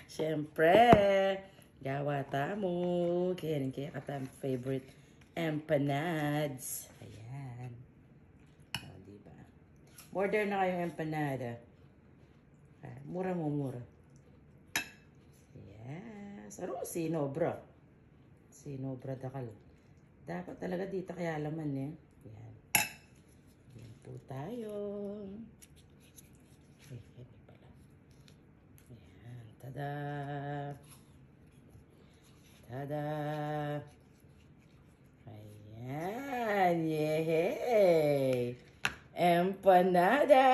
Siyempre, gawa tamo. Kaya katang favorite empanads. Ayan. O, diba? Order na kayong empanada. Mura mo, mura. Yes. Ano sinobra? Sinobra dakal. Dapat talaga dito kaya laman eh. Ayan. Ayan po tayo. Ay, pala. Ayan. Tada! Tada! Ayan! Yehey! Empanada!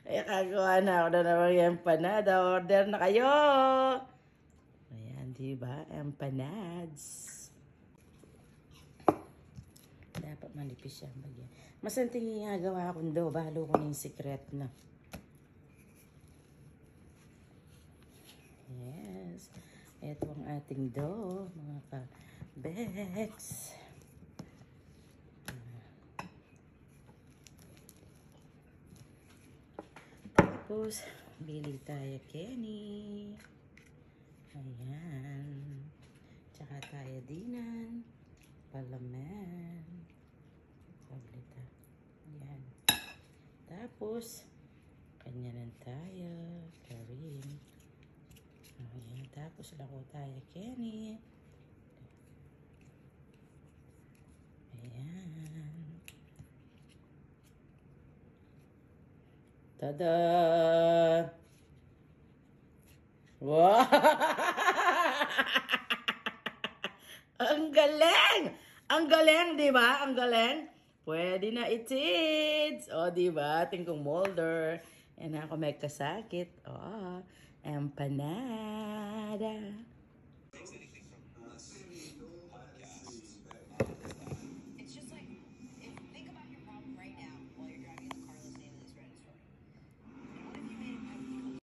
Ay, kagawa na ako na naman yung empanada. Order na kayo! Ayan, diba? Empanads. Dapat manipis siya. Mas ang tingin nga gawa akong do. Balo ko na yung secret na. Yes. Ito ang ating do, mga ka-bex. Tapos, bili tayo Kenny. Ayan. Tsaka tayo dinan. Palaman. Paglita. Ayan. Tapos, kanya lang tayo. Karin. Ayan. Tapos, lako tayo Kenny. Ayan. Tada! Wow! Ang galing! Ang galing, di ba? Ang galing. Pwede na itids. O, di ba? Tingkong molder. Yan ako may kasakit. O, empanada.